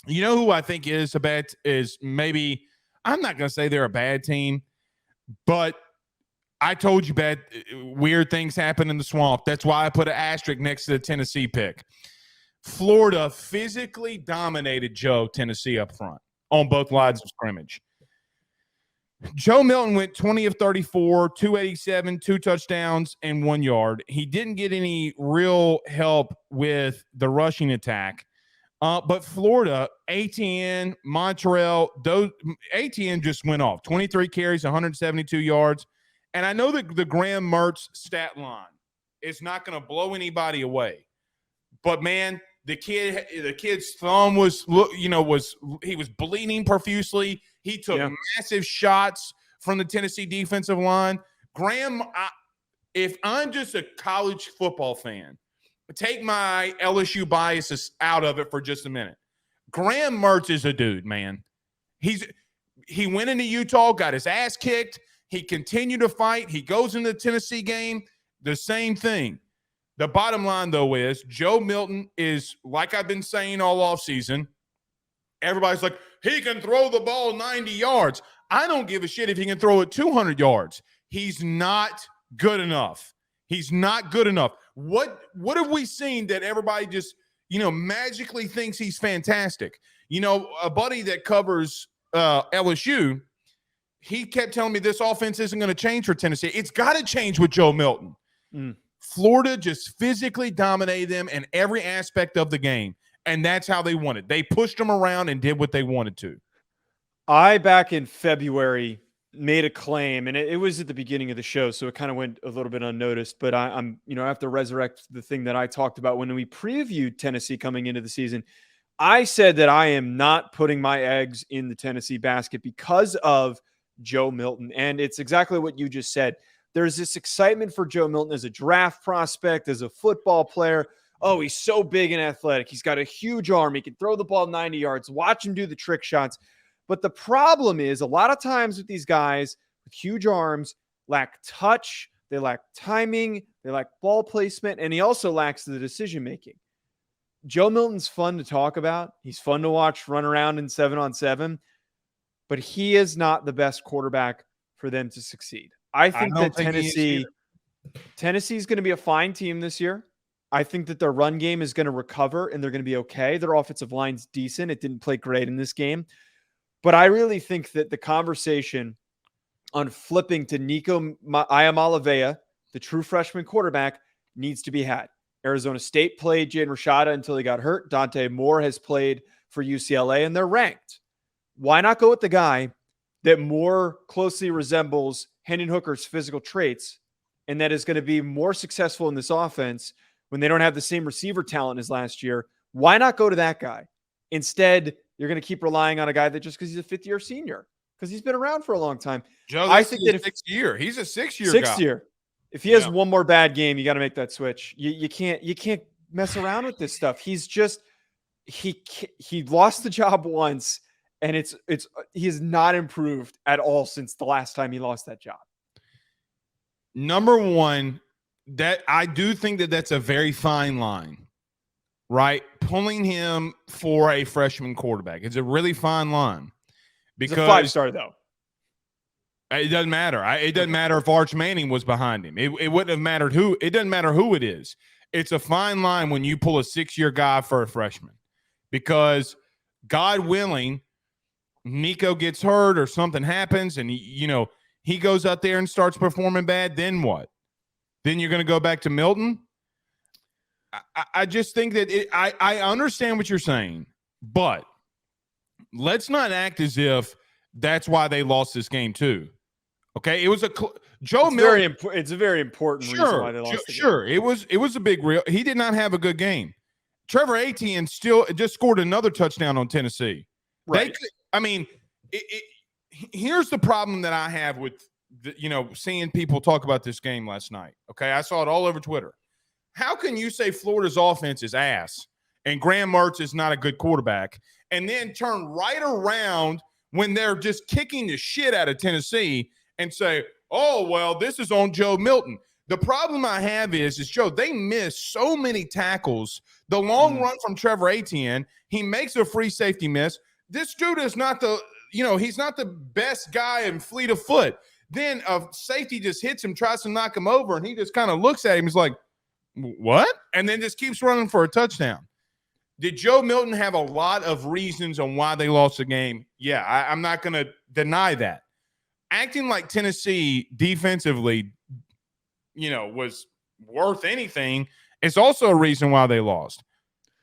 You know who I think is maybe, I'm not going to say they're a bad team, but I told you weird things happen in the swamp. That's why I put an asterisk next to the Tennessee pick. Florida physically dominated Tennessee up front on both lines of scrimmage. Joe Milton went 20 of 34, 287, 2 touchdowns, and 1 yard. He didn't get any real help with the rushing attack. But Florida, ATN, Montreal, ATN just went off. 23 carries, 172 yards. And I know that the Graham Mertz stat line is not going to blow anybody away. But, man, the kid's thumb was bleeding profusely. He took massive shots from the Tennessee defensive line. Graham, if I'm just a college football fan, take my LSU biases out of it for just a minute. Graham Mertz is a dude, man. He went into Utah, got his ass kicked. He continued to fight. He goes into the Tennessee game, the same thing. The bottom line, though, is Joe Milton is, like I've been saying all offseason, everybody's like, he can throw the ball 90 yards. I don't give a shit if he can throw it 200 yards. He's not good enough. He's not good enough. What have we seen that everybody just, magically thinks he's fantastic? A buddy that covers LSU, he kept telling me this offense isn't going to change for Tennessee. It's got to change with Joe Milton. Florida just physically dominated them in every aspect of the game, and that's how they won it. They pushed them around and did what they wanted to. I, back in February, made a claim, and it was at the beginning of the show, so it kind of went a little bit unnoticed, but I have to resurrect the thing that I talked about when we previewed Tennessee coming into the season. I said that I am not putting my eggs in the Tennessee basket because of Joe Milton, and it's exactly what you just said. There's this excitement for Joe Milton as a draft prospect, as a football player. Oh, he's so big and athletic. He's got a huge arm. He can throw the ball 90 yards. Watch him do the trick shots. But the problem is, a lot of times with these guys with huge arms, lack touch, they lack timing, they lack ball placement, and he also lacks the decision-making. Joe Milton's fun to talk about. He's fun to watch run around in 7-on-7, but he is not the best quarterback for them to succeed. I think that Tennessee's going to be a fine team this year. I think that their run game is going to recover, and they're going to be okay. Their offensive line's decent. It didn't play great in this game. But I really think that the conversation on flipping to Nico Iamaleava, the true freshman quarterback, needs to be had. Arizona State played Jaden Rashada until he got hurt. Dante Moore has played for UCLA, and they're ranked. Why not go with the guy that more closely resembles Hendon Hooker's physical traits and that is going to be more successful in this offense when they don't have the same receiver talent as last year? Why not go to that guy? Instead, you're going to keep relying on a guy that just because he's a fifth-year senior, because he's been around for a long time. Joe, I think that sixth year. He's a six-year guy. Sixth year. If he has one more bad game, you got to make that switch. You can't mess around with this stuff. He's just he lost the job once, and he has not improved at all since the last time he lost that job. Number one, that I do think that's a very fine line, right? Pulling him for a freshman quarterback. It's a really fine line. Because it's a 5-star, though. It doesn't matter. It doesn't matter if Arch Manning was behind him. It wouldn't have mattered who. It doesn't matter who it is. It's a fine line when you pull a 6-year guy for a freshman, because God willing, Nico gets hurt or something happens, and he goes out there and starts performing bad. Then what? Then you're going to go back to Milton. I just think that I understand what you're saying, but let's not act as if that's why they lost this game too. Okay, it was Joe Milton. It's a very important reason why they lost. Sure, it was a big real. He did not have a good game. Trevor Etienne still just scored another touchdown on Tennessee. Right. Here's the problem that I have with seeing people talk about this game last night. Okay, I saw it all over Twitter. How can you say Florida's offense is ass and Graham Mertz is not a good quarterback, and then turn right around when they're just kicking the shit out of Tennessee and say, oh, well, this is on Joe Milton? The problem I have is Joe, they miss so many tackles. The long run from Trevor Etienne, he makes a free safety miss. This dude is not he's not the best guy in fleet of foot. Then a safety just hits him, tries to knock him over, and he just kind of looks at him. He's like, what? And then just keeps running for a touchdown. Did Joe Milton have a lot of reasons on why they lost the game? Yeah, I'm not going to deny that. Acting like Tennessee defensively, was worth anything is also a reason why they lost.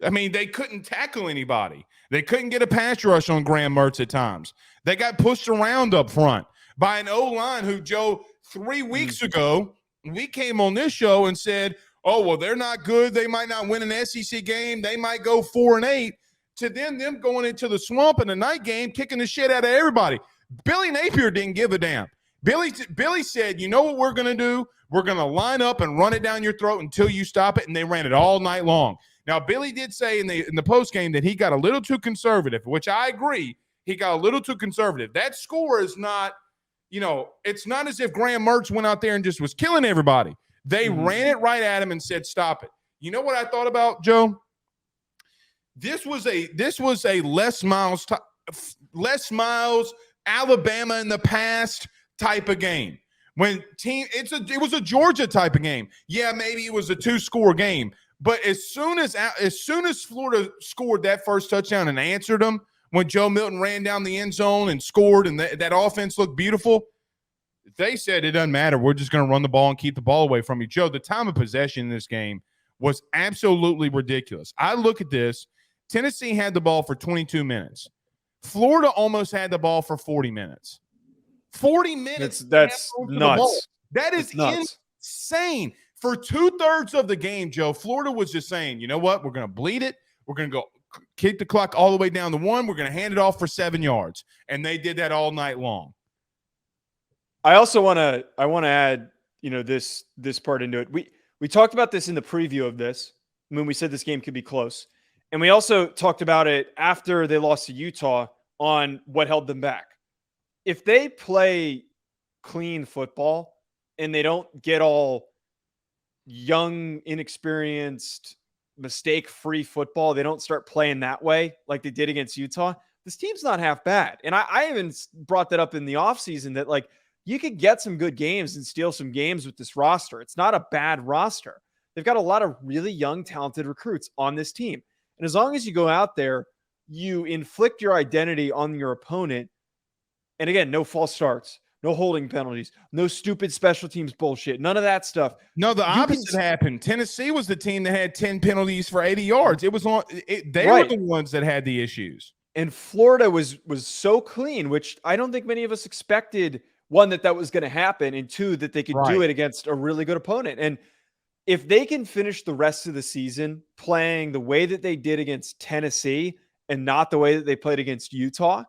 I mean, they couldn't tackle anybody. They couldn't get a pass rush on Graham Mertz at times. They got pushed around up front by an O-line who, Joe, 3 weeks ago, we came on this show and said, oh, well, they're not good. They might not win an SEC game. They might go 4-8. To them going into the swamp in the night game, kicking the shit out of everybody. Billy Napier didn't give a damn. Billy said, you know what we're going to do? We're going to line up and run it down your throat until you stop it, and they ran it all night long. Now, Billy did say in the postgame that he got a little too conservative, which I agree. He got a little too conservative. That score is not, it's not as if Graham Mertz went out there and just was killing everybody. They ran it right at him and said, stop it. You know what I thought about, Joe? This was a Les Miles, Alabama in the past type of game. It was a Georgia type of game. Yeah, maybe it was a 2-score game. But as soon as Florida scored that first touchdown and answered them, when Joe Milton ran down the end zone and scored and that offense looked beautiful, they said it doesn't matter. We're just going to run the ball and keep the ball away from you. Joe, the time of possession in this game was absolutely ridiculous. I look at this. Tennessee had the ball for 22 minutes. Florida almost had the ball for 40 minutes. 40 minutes. That's nuts. That is insane. For 2/3 of the game, Joe, Florida was just saying, you know what? We're going to bleed it. We're going to go kick the clock all the way down to 1. We're going to hand it off for 7 yards. And they did that all night long. I also want to add, this part into it. We talked about this in the preview of this when we said this game could be close. And we also talked about it after they lost to Utah on what held them back. If they play clean football and they don't get all young, inexperienced, mistake-free football, they don't start playing that way like they did against Utah, this team's not half bad. And I even brought that up in the offseason that, you could get some good games and steal some games with this roster. It's not a bad roster. They've got a lot of really young, talented recruits on this team. And as long as you go out there, you inflict your identity on your opponent. And again, no false starts, no holding penalties, no stupid special teams bullshit, none of that stuff. No, the opposite happened. Tennessee was the team that had 10 penalties for 80 yards. It was on. They were the ones that had the issues. And Florida was so clean, which I don't think many of us expected. One, that was going to happen, and two, that they could do it against a really good opponent. And if they can finish the rest of the season playing the way that they did against Tennessee and not the way that they played against Utah,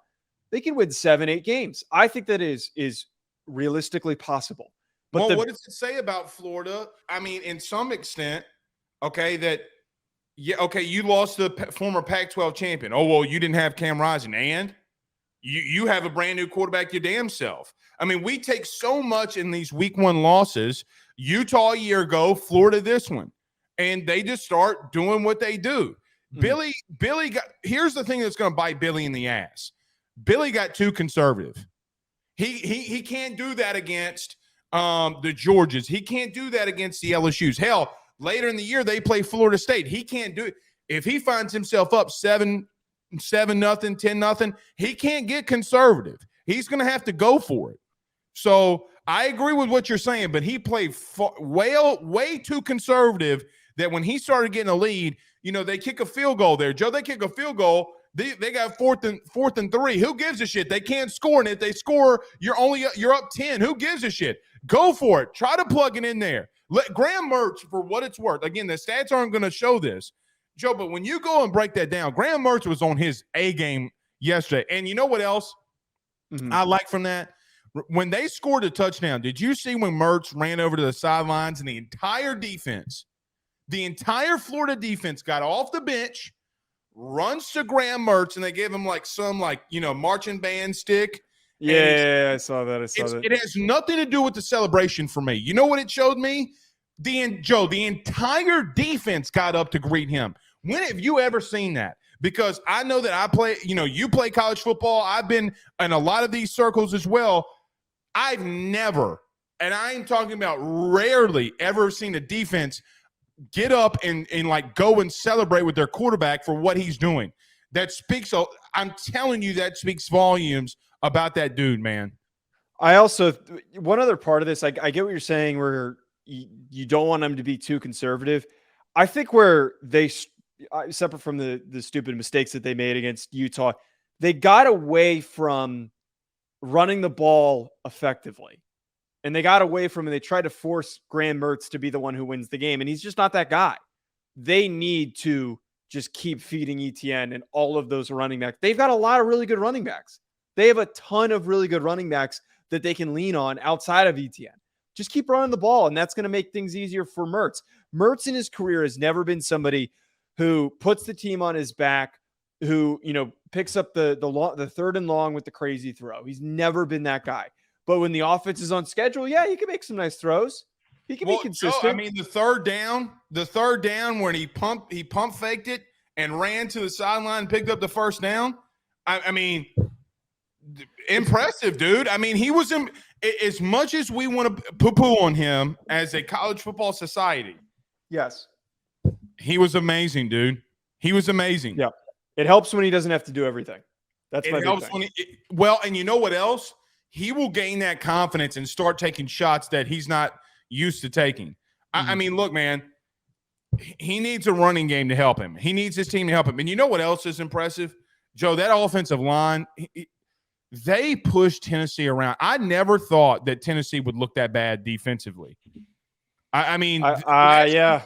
they can win 7-8 games. I think that is realistically possible. But what does it say about Florida? I mean, in some extent, you lost the former Pac-12 champion. Oh, well, you didn't have Cam Rising, and you have a brand new quarterback your damn self. I mean, we take so much in these week 1 losses. Utah a year ago, Florida this one. And they just start doing what they do. Billy here's the thing that's going to bite Billy in the ass. Billy got too conservative. He can't do that against the Georgias. He can't do that against the LSUs. Hell, later in the year, they play Florida State. He can't do it. If he finds himself up 7-0, 10-0, he can't get conservative. He's going to have to go for it. So I agree with what you're saying, but he played way too conservative that when he started getting a lead, they kick a field goal there. Joe, they kick a field goal. They got fourth and 3. Who gives a shit? They can't score, and if they score, you're up 10. Who gives a shit? Go for it. Try to plug it in there. Let Graham Mertz, for what it's worth. Again, the stats aren't going to show this, Joe, but when you go and break that down, Graham Mertz was on his A game yesterday. And you know what else I like from that? When they scored a touchdown, did you see when Mertz ran over to the sidelines and the entire Florida defense got off the bench, runs to Graham Mertz, and they gave him some marching band stick. Yeah, I saw that. It has nothing to do with the celebration for me. You know what it showed me? The entire defense got up to greet him. When have you ever seen that? Because I know that I play, you play college football. I've been in a lot of these circles as well. I've never, and I am talking about rarely, ever seen a defense get up and like go and celebrate with their quarterback for what he's doing. That speaks, I'm telling you, that speaks volumes about that dude, man. I also, one other part of this, I get what you're saying where you don't want them to be too conservative. I think where they, separate from the stupid mistakes that they made against Utah, they got away from running the ball effectively. And they got away from it. They tried to force Graham Mertz to be the one who wins the game. And he's just not that guy. They need to just keep feeding ETN and all of those running backs. They've got a lot of really good running backs. They have a ton of really good running backs that they can lean on outside of ETN. Just keep running the ball, and that's going to make things easier for Mertz. Mertz in his career has never been somebody who puts the team on his back, who, picks up the third and long with the crazy throw. He's never been that guy. But when the offense is on schedule, yeah, he can make some nice throws. He can be consistent. Joe, I mean, the third down when he pump faked it and ran to the sideline and picked up the first down. I mean, impressive, dude. I mean, he was as much as we want to poo-poo on him as a college football society. Yes. He was amazing, dude. He was amazing. Yeah. It helps when he doesn't have to do everything. That's my big thing. And you know what else? He will gain that confidence and start taking shots that he's not used to taking. Mm-hmm. I mean, look, man, he needs a running game to help him. He needs his team to help him. And you know what else is impressive? Joe, that offensive line, they pushed Tennessee around. I never thought that Tennessee would look that bad defensively. Yeah.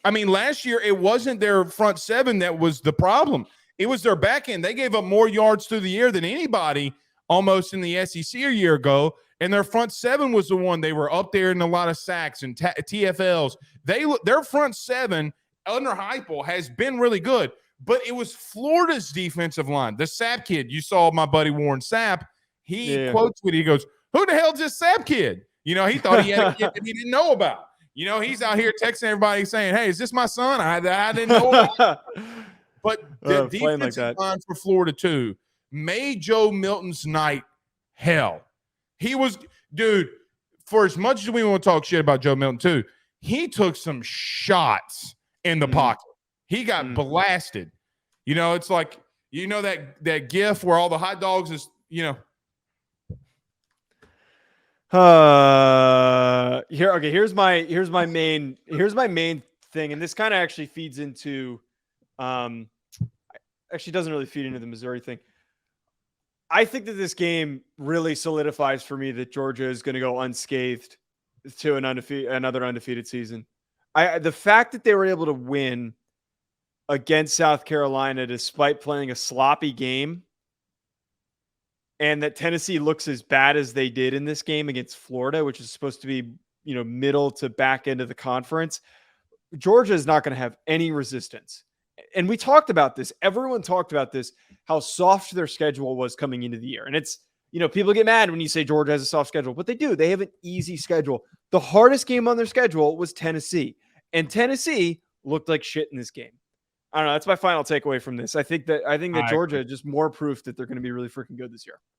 I mean, last year it wasn't their front seven that was the problem. It was their back end. They gave up more yards through the air than anybody almost in the SEC a year ago, and their front seven was the one. They were up there in a lot of sacks and TFLs. Their front seven under Heupel has been really good, but it was Florida's defensive line. The Sapp kid, you saw my buddy Warren Sapp. He quotes it. He goes, "Who the hell's this Sapp kid?" He thought he had a kid that he didn't know about. He's out here texting everybody saying, "Hey, is this my son? I didn't know about." But the defensive line for Florida too made Joe Milton's night hell. He was, dude, for as much as we want to talk shit about Joe Milton too, he took some shots in the pocket. He got blasted. It's like, that gif where all the hot dogs is, Here's my main thing. And this kind of actually feeds into, actually doesn't really feed into the Missouri thing. I think that this game really solidifies for me that Georgia is going to go unscathed to another undefeated season. The fact that they were able to win against South Carolina despite playing a sloppy game, and that Tennessee looks as bad as they did in this game against Florida, which is supposed to be, middle to back end of the conference, Georgia is not going to have any resistance. And we talked about this. Everyone talked about this, how soft their schedule was coming into the year. And it's, people get mad when you say Georgia has a soft schedule, but they do. They have an easy schedule. The hardest game on their schedule was Tennessee. And Tennessee looked like shit in this game. I don't know. That's my final takeaway from this. I think that Georgia is just more proof that they're going to be really freaking good this year.